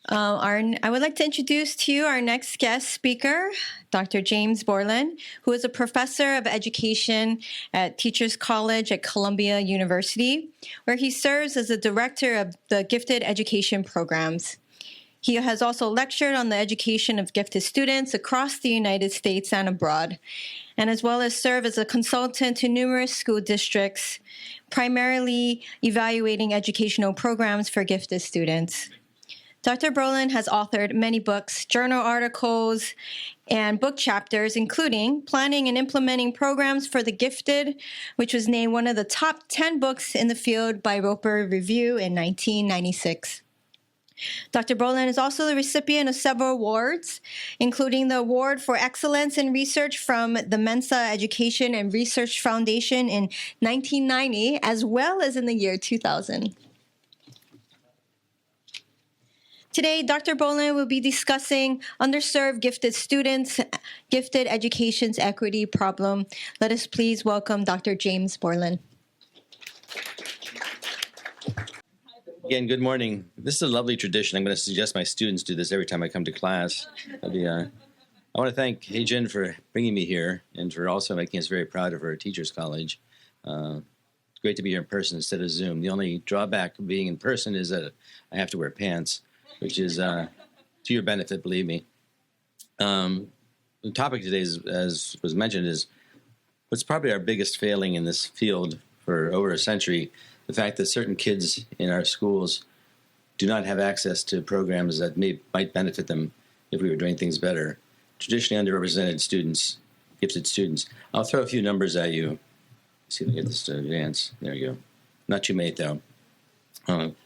I would like to introduce to you our next guest speaker, Dr. James Borland, who is a professor of education at Teachers College at Columbia University, where he serves as the director of the Gifted Education Programs. He has also lectured on the education of gifted students across the United States and abroad, and as well as served as a consultant to numerous school districts, primarily evaluating educational programs for gifted students. Dr. Borland has authored many books, journal articles, and book chapters, including Planning and Implementing Programs for the Gifted, which was named one of the top 10 books in the field by Roper Review in 1996. Dr. Borland is also the recipient of several awards, including the Award for Excellence in Research from the Mensa Education and Research Foundation in 1990, as well as in the year 2000. Today, Dr. Borland will be discussing underserved gifted students, gifted education's equity problem. Let us please welcome Dr. James Borland. Again, good morning. This is a lovely tradition. I'm going to suggest my students do this every time I come to class. I want to thank Hei-Jin for bringing me here and for also making us very proud of our Teachers College. It's great to be here in person instead of Zoom. The only drawback of being in person is that I have to wear pants, which is to your benefit, believe me. The topic today, as was mentioned, is what's probably our biggest failing in this field for over a century, the fact that certain kids in our schools do not have access to programs that might benefit them if we were doing things better. Traditionally underrepresented students, gifted students. I'll throw a few numbers at you. See if I get this to advance. There you go. Not too many, though.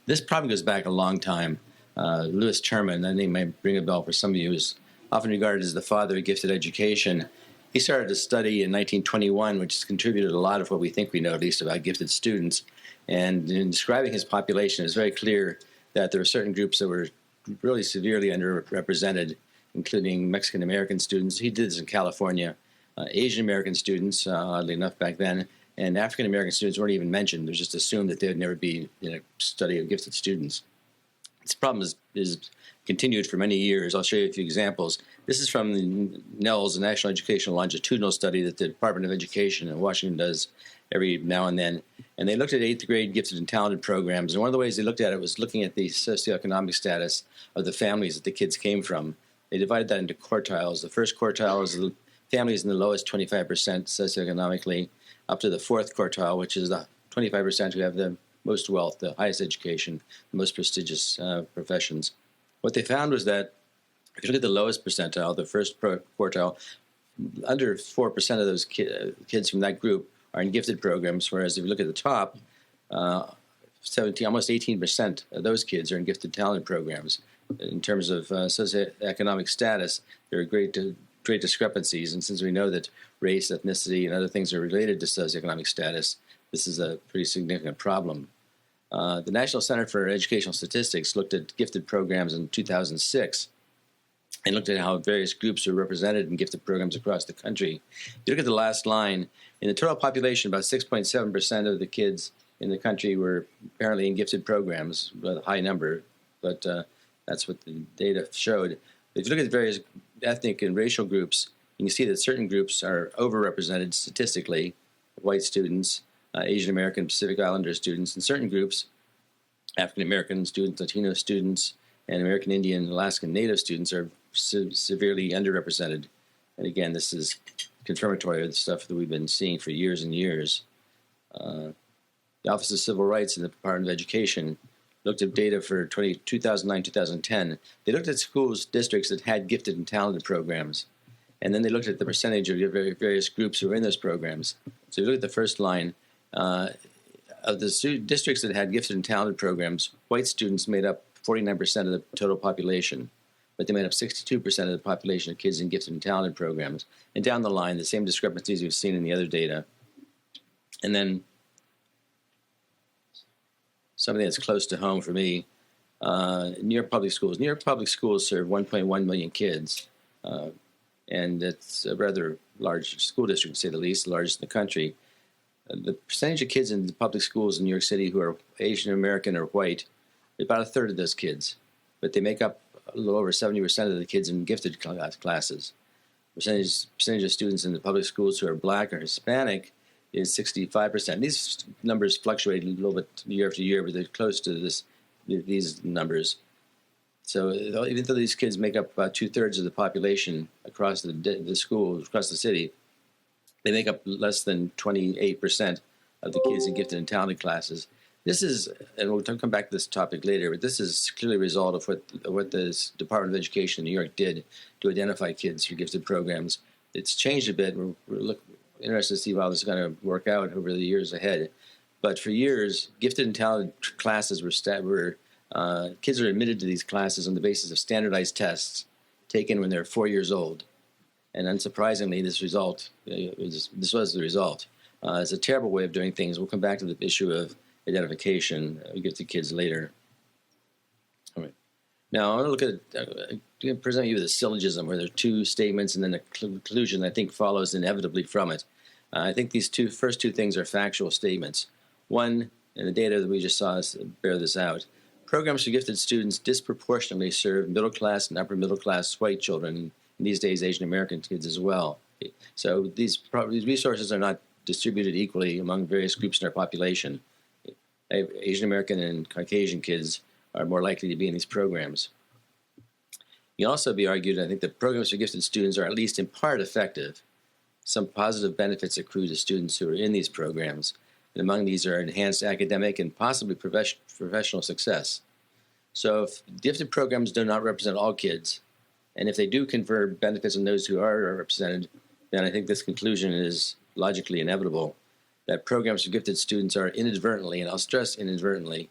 This problem goes back a long time. Louis Terman, that name might ring a bell for some of you, is often regarded as the father of gifted education. He started a study in 1921, which has contributed a lot of what we think we know, at least, about gifted students. And in describing his population, it's very clear that there were certain groups that were really severely underrepresented, including Mexican-American students. He did this in California. Asian-American students, oddly enough, back then, and African-American students weren't even mentioned. It was just assumed that they would never be in a study of gifted students. This problem is continued for many years. I'll show you a few examples. This is from the NELS, the National Educational Longitudinal Study that the Department of Education in Washington does every now and then. And they looked at 8th grade gifted and talented programs. And one of the ways they looked at it was looking at the socioeconomic status of the families that the kids came from. They divided that into quartiles. The first quartile is the families in the lowest 25% socioeconomically, up to the fourth quartile, which is the 25% who have the most wealth, the highest education, the most prestigious professions. What they found was that if you look at the lowest percentile, the first quartile, under 4% of those kids from that group are in gifted programs, whereas if you look at the top, almost 18% of those kids are in gifted talent programs. In terms of socioeconomic status, there are great discrepancies, and since we know that race, ethnicity, and other things are related to socioeconomic status, this is a pretty significant problem. The National Center for Educational Statistics looked at gifted programs in 2006 and looked at how various groups are represented in gifted programs across the country. If you look at the last line, in the total population, about 6.7% of the kids in the country were apparently in gifted programs, a high number, but that's what the data showed. If you look at various ethnic and racial groups, you can see that certain groups are overrepresented statistically, white students, Asian American, Pacific Islander students, and certain groups, African American students, Latino students, and American Indian, Alaskan Native students are severely underrepresented. And again, this is confirmatory of the stuff that we've been seeing for years and years. The Office of Civil Rights in the Department of Education looked at data for 2009-2010. They looked at schools, districts that had gifted and talented programs, and then they looked at the percentage of various groups who were in those programs. So if you look at the first line, of the districts that had gifted and talented programs, white students made up 49% of the total population, but they made up 62% of the population of kids in gifted and talented programs. And down the line, the same discrepancies we've seen in the other data. And then something that's close to home for me, New York Public Schools. New York Public Schools serve 1.1 million kids, and it's a rather large school district, to say the least, the largest in the country. The percentage of kids in the public schools in New York City who are Asian American or white, about a third of those kids, but they make up a little over 70% of the kids in gifted classes. Percentage of students in the public schools who are black or Hispanic is 65%. These numbers fluctuate a little bit year after year, but they're close to these numbers. So even though these kids make up about 2/3 of the population across the schools, across the city, they make up less than 28% of the kids in gifted and talented classes. This is, and we'll come back to this topic later, but this is clearly a result of what the Department of Education in New York did to identify kids for gifted programs. It's changed a bit. We're interested to see how this is going to work out over the years ahead. But for years, gifted and talented classes kids are admitted to these classes on the basis of standardized tests taken when they're 4 years old. And unsurprisingly, this was the result. It's a terrible way of doing things. We'll come back to the issue of identification. We'll get to kids later. All right. Now, I want to present you with a syllogism where there are two statements and then a conclusion I think follows inevitably from it. I think these first two things are factual statements. One, and the data that we just saw bear this out, programs for gifted students disproportionately serve middle-class and upper-middle-class white children, and these days Asian American kids as well. So these resources are not distributed equally among various groups in our population. Asian American and Caucasian kids are more likely to be in these programs. It can also be argued, I think, that programs for gifted students are at least in part effective. Some positive benefits accrue to students who are in these programs, and among these are enhanced academic and possibly professional success. So if gifted programs do not represent all kids, and if they do confer benefits on those who are represented, then I think this conclusion is logically inevitable, that programs for gifted students are inadvertently, and I'll stress inadvertently,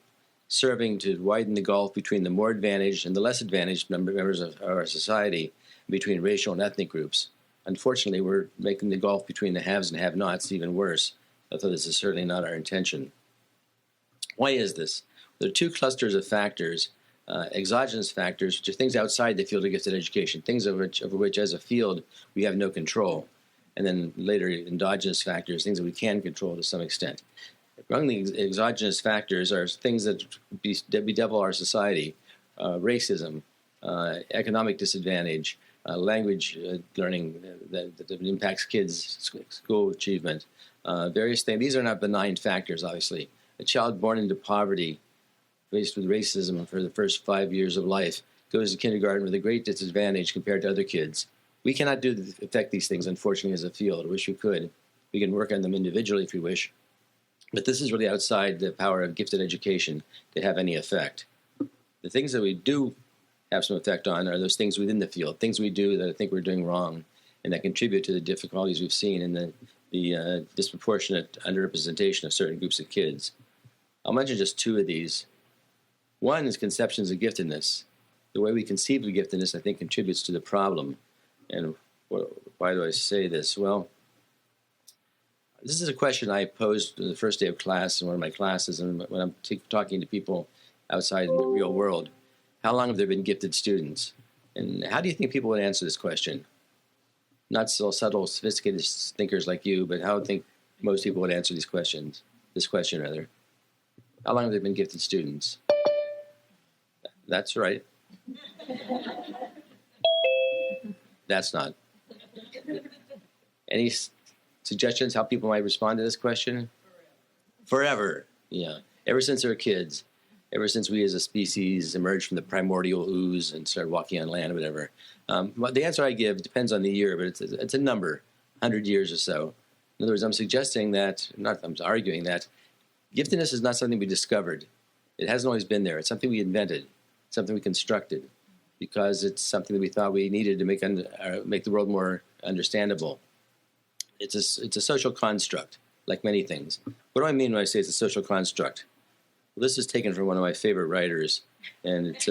serving to widen the gulf between the more advantaged and the less advantaged members of our society, between racial and ethnic groups. Unfortunately, we're making the gulf between the haves and have-nots even worse, although this is certainly not our intention. Why is this? There are two clusters of factors, exogenous factors, which are things outside the field of gifted education, things over which as a field we have no control, and then later endogenous factors, things that we can control to some extent. Among the exogenous factors are things that bedevil our society, racism, economic disadvantage, language learning that impacts kids' school achievement, various things. These are not benign factors, obviously. A child born into poverty, faced with racism for the first 5 years of life, goes to kindergarten with a great disadvantage compared to other kids. We cannot affect these things, unfortunately, as a field. I wish we could. We can work on them individually if we wish. But this is really outside the power of gifted education to have any effect. The things that we do have some effect on are those things within the field, things we do that I think we're doing wrong and that contribute to the difficulties we've seen in the disproportionate underrepresentation of certain groups of kids. I'll mention just two of these. One is conceptions of giftedness. The way we conceive of giftedness, I think, contributes to the problem. And why do I say this? Well, this is a question I posed on the first day of class in one of my classes, and when I'm talking to people outside in the real world. How long have there been gifted students? And how do you think people would answer this question? Not so subtle, sophisticated thinkers like you, but how do you think most people would answer this question, rather? How long have there been gifted students? That's right. That's not. Any suggestions how people might respond to this question? Forever. Yeah. Ever since they were kids. Ever since we as a species emerged from the primordial ooze and started walking on land or whatever. The answer I give depends on the year, but it's a number, 100 years or so. In other words, I'm arguing that giftedness is not something we discovered. It hasn't always been there. It's something we invented, something we constructed, because it's something that we thought we needed to make the world more understandable. It's a social construct, like many things. What do I mean when I say it's a social construct? Well, this is taken from one of my favorite writers, and it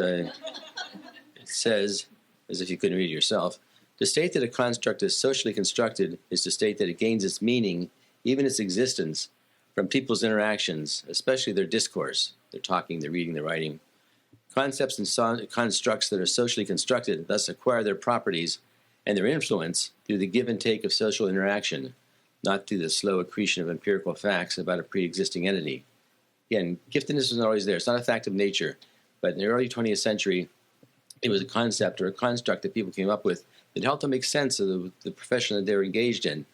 says, as if you couldn't read it yourself, to state that a construct is socially constructed is to state that it gains its meaning, even its existence, from people's interactions, especially their discourse, their talking, their reading, their writing. Concepts and constructs that are socially constructed thus acquire their properties and their influence through the give and take of social interaction, not through the slow accretion of empirical facts about a pre-existing entity. Again, giftedness is not always there. It's not a fact of nature. But in the early 20th century, It was a concept or a construct that people came up with that helped them make sense of the profession that they were engaged in.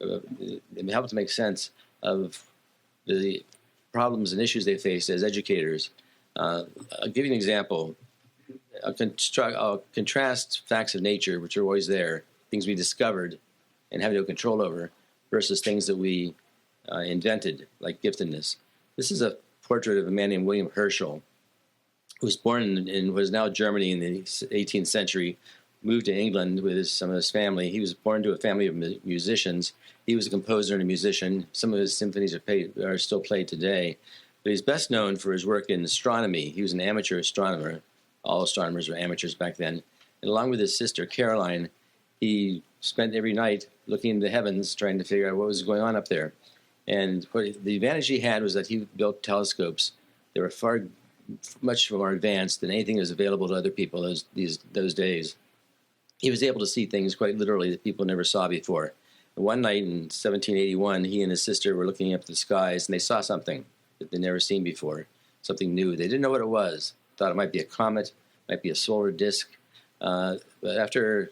It helped them make sense of the problems and issues they faced as educators. I'll give you an example. I'll contrast facts of nature, which are always there, things we discovered and have no control over, versus things that we invented, like giftedness. This is a portrait of a man named William Herschel, who was born in what is now Germany in the 18th century, moved to England with some of his family. He was born to a family of musicians. He was a composer and a musician. Some of his symphonies are still played today. But he's best known for his work in astronomy. He was an amateur astronomer. All astronomers were amateurs back then. And along with his sister, Caroline, he spent every night looking into the heavens, trying to figure out what was going on up there. And the advantage he had was that he built telescopes that were much more advanced than anything that was available to other people those days. He was able to see things quite literally that people never saw before. And one night in 1781, he and his sister were looking up at the skies, and they saw something that they'd never seen before, something new. They didn't know what it was. Thought it might be a comet, might be a solar disk. But after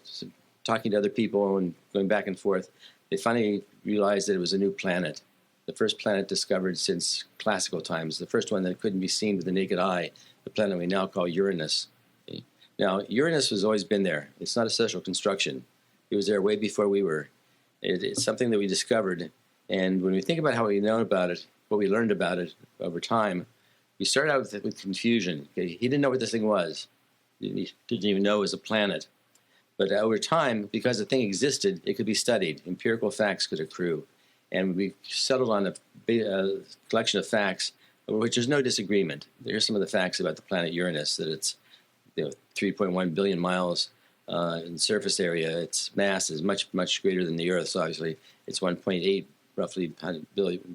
talking to other people and going back and forth, they finally realized that it was a new planet. The first planet discovered since classical times, the first one that couldn't be seen with the naked eye, the planet we now call Uranus. Now, Uranus has always been there. It's not a social construction. It was there way before we were. It's something that we discovered. And when we think about how we know about it, what we learned about it over time, we started out with confusion. Okay? He didn't know what this thing was. He didn't even know it was a planet. But over time, because the thing existed, it could be studied. Empirical facts could accrue. And we settled on a collection of facts over which there's no disagreement. Here's some of the facts about the planet Uranus, that it's 3.1 billion miles in surface area. Its mass is much, much greater than the Earth's, obviously. It's 1.8, roughly,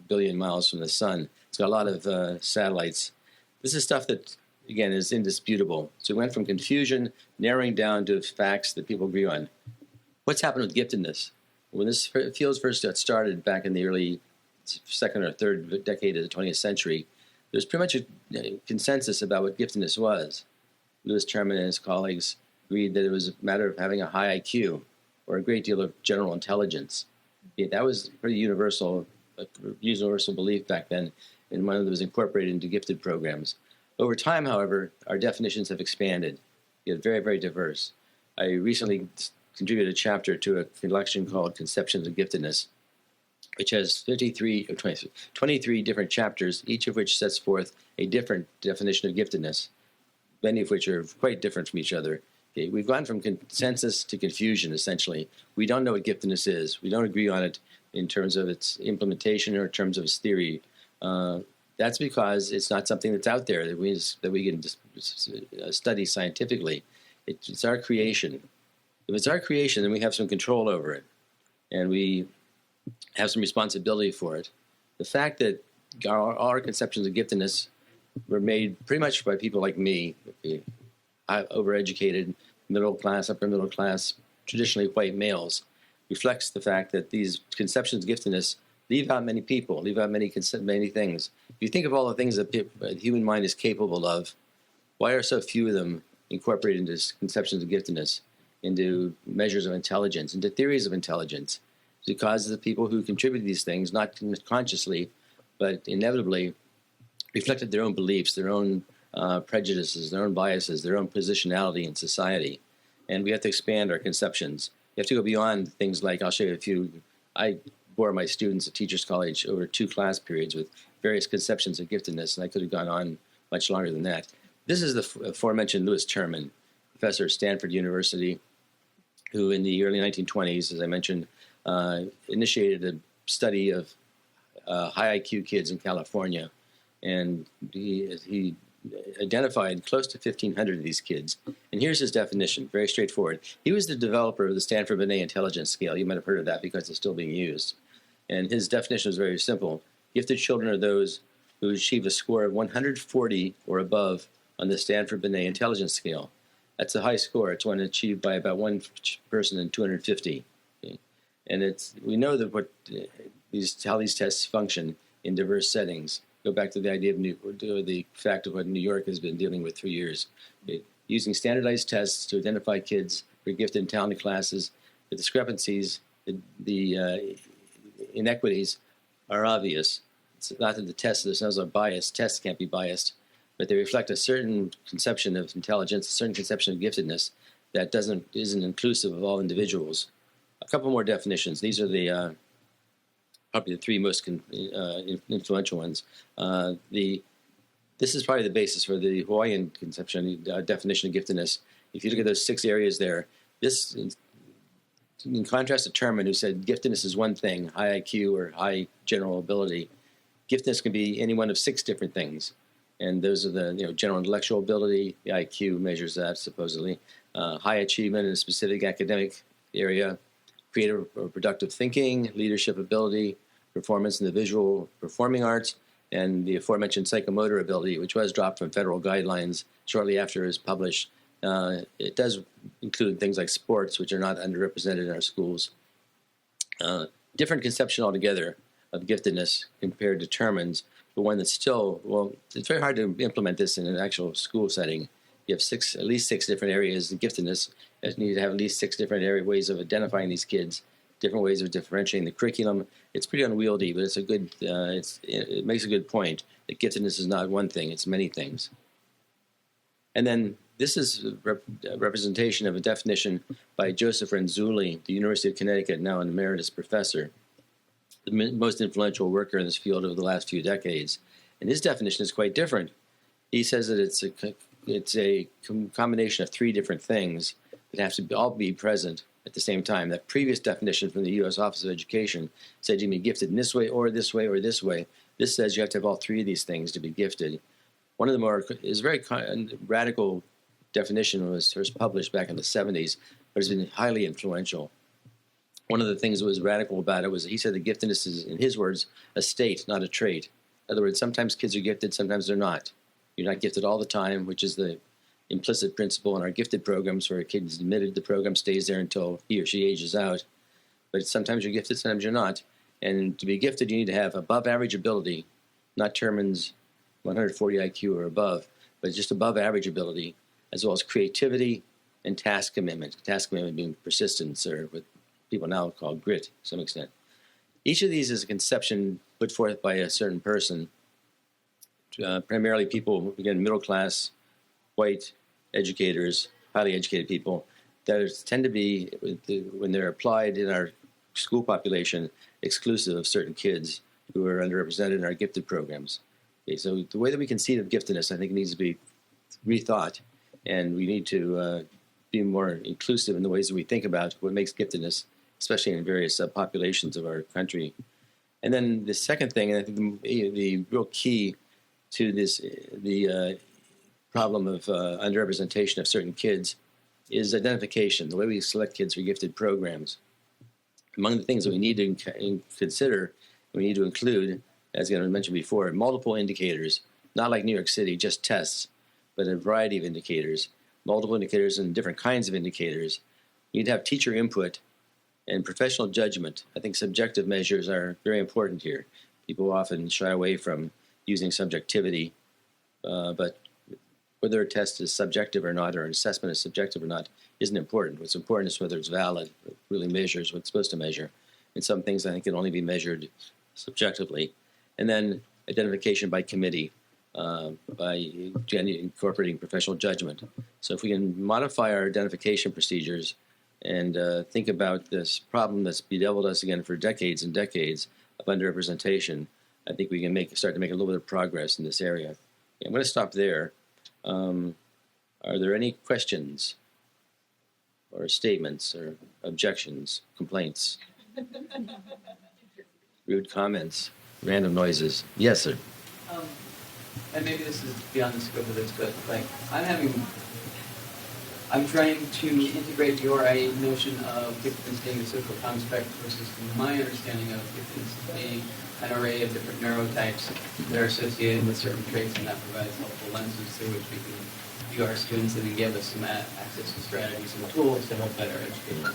billion miles from the sun. It's got a lot of satellites. This is stuff that, again, is indisputable. So we went from confusion, narrowing down to facts that people agree on. What's happened with giftedness? When this field first got started back in the early second or third decade of the 20th century, there was pretty much a consensus about what giftedness was. Lewis Terman and his colleagues agreed that it was a matter of having a high IQ or a great deal of general intelligence. That was pretty universal belief back then, and one that was incorporated into gifted programs. Over time, however, our definitions have expanded. They're very, very diverse. I recently contributed a chapter to a collection called Conceptions of Giftedness, which has 23 different chapters, each of which sets forth a different definition of giftedness, many of which are quite different from each other. Okay, we've gone from consensus to confusion, essentially. We don't know what giftedness is. We don't agree on it in terms of its implementation or in terms of its theory. That's because it's not something that's out there that we can study scientifically. It's our creation. If it's our creation, then we have some control over it, and we have some responsibility for it. The fact that our conceptions of giftedness were made pretty much by people like me, overeducated, middle class, upper middle class, traditionally white males, reflects the fact that these conceptions of giftedness leave out many people, leave out many things. If you think of all the things that the human mind is capable of, why are so few of them incorporated into conceptions of giftedness, into measures of intelligence, into theories of intelligence? It's because the people who contributed these things, not consciously, but inevitably, reflected their own beliefs, their own prejudices, their own biases, their own positionality in society. And we have to expand our conceptions. You have to go beyond things like, I'll show you a few. I bore my students at Teachers College over 2 class periods with various conceptions of giftedness, and I could have gone on much longer than that. This is the aforementioned Lewis Terman, professor at Stanford University, who in the early 1920s, as I mentioned, initiated a study of high IQ kids in California. And he identified close to 1,500 of these kids. And here's his definition, very straightforward. He was the developer of the Stanford-Binet intelligence scale. You might have heard of that because it's still being used. And his definition is very simple. Gifted children are those who achieve a score of 140 or above on the Stanford-Binet intelligence scale. That's a high score. It's one achieved by about one person in 250. Okay? And we know that how these tests function in diverse settings. Go back to the idea of the fact of what New York has been dealing with for years. using standardized tests to identify kids who are gifted and talented classes. The discrepancies, the inequities are obvious. It's not that the tests themselves are biased. Tests can't be biased, but they reflect a certain conception of intelligence, a certain conception of giftedness that isn't inclusive of all individuals. A couple more definitions. These are the probably the three most influential ones. This is probably the basis for the Hawaiian conception definition of giftedness. If you look at those 6 areas there, this, in contrast to Terman, who said giftedness is one thing, high IQ or high general ability. Giftedness can be any one of 6 different things, and those are the general intellectual ability. The IQ measures that supposedly. High achievement in a specific academic area, creative or productive thinking, leadership ability, performance in the visual performing arts, and the aforementioned psychomotor ability, which was dropped from federal guidelines shortly after it was published. It does include things like sports, which are not underrepresented in our schools. Different conception altogether of giftedness compared to Terman's, but one that's still, well, it's very hard to implement this in an actual school setting. You have at least six different areas of giftedness. You need to have at least 6 different ways of identifying these kids, different ways of differentiating the curriculum. It's pretty unwieldy, but it's a good. It makes a good point that giftedness is not one thing; it's many things. And then this is a representation of a definition by Joseph Renzulli, the University of Connecticut, now an emeritus professor, the most influential worker in this field over the last few decades. And his definition is quite different. He says that it's a combination of 3 different things that have to all be present at the same time. That previous definition from the U.S. Office of Education said you can be gifted in this way or this way or this way. This says you have to have all 3 of these things to be gifted. One of the more is very radical definition was first published back in the 70s, but has been highly influential. One of the things that was radical about it was he said that giftedness is, in his words, a state, not a trait. In other words, sometimes kids are gifted, sometimes they're not. You're not gifted all the time, which is the implicit principle in our gifted programs where a kid is admitted, the program stays there until he or she ages out. But sometimes you're gifted, sometimes you're not. And to be gifted, you need to have above average ability, not Terman's 140 IQ or above, but just above average ability, as well as creativity and task commitment. Task commitment being persistence, or what people now call grit to some extent. Each of these is a conception put forth by a certain person, primarily people, again, middle class, white educators, highly educated people, that tend to be, when they're applied in our school population, exclusive of certain kids who are underrepresented in our gifted programs. Okay, so the way that we conceive of giftedness, I think, needs to be rethought, and we need to be more inclusive in the ways that we think about what makes giftedness, especially in various populations of our country. And then the second thing, and I think the real key to this, the problem of underrepresentation of certain kids, is identification, the way we select kids for gifted programs. Among the things that we need to consider, we need to include, as I mentioned before, multiple indicators, not like New York City, just tests, but a variety of indicators, multiple indicators and different kinds of indicators. You need to have teacher input and professional judgment. I think subjective measures are very important here. People often shy away from using subjectivity, but whether a test is subjective or not, or an assessment is subjective or not, isn't important. What's important is whether it's valid, it really measures what it's supposed to measure. And some things I think can only be measured subjectively. And then identification by committee, by incorporating professional judgment. So if we can modify our identification procedures and think about this problem that's bedeviled us again for decades and decades of underrepresentation, I think we can start to make a little bit of progress in this area. Okay, I'm going to stop there. Are there any questions or statements or objections, complaints, rude comments, random noises? Yes, sir. And maybe this is beyond the scope of this, but I'm trying to integrate your notion of giftedness being a social construct versus my understanding of giftedness being an array of different neurotypes that are associated with certain traits, and that provides helpful lenses through which we can view our students and then give us some access to strategies and tools to help better educate them.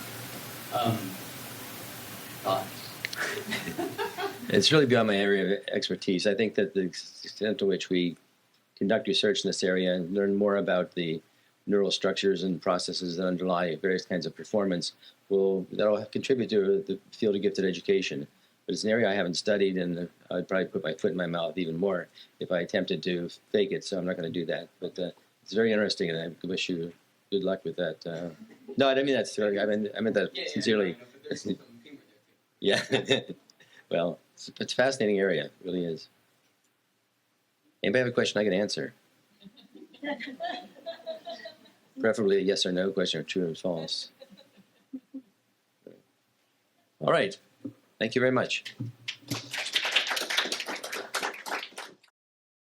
Thoughts? It's really beyond my area of expertise. I think that the extent to which we conduct research in this area and learn more about the neural structures and processes that underlie various kinds of performance that'll contribute to the field of gifted education. But it's an area I haven't studied, and I'd probably put my foot in my mouth even more if I attempted to fake it. So I'm not going to do that. But it's very interesting, and I wish you good luck with that. No, I didn't mean that. Sorry. I meant that sincerely. Yeah. Well, it's a fascinating area. It really is. Anybody have a question I can answer? Preferably a yes or no question, or true or false. All right. Thank you very much.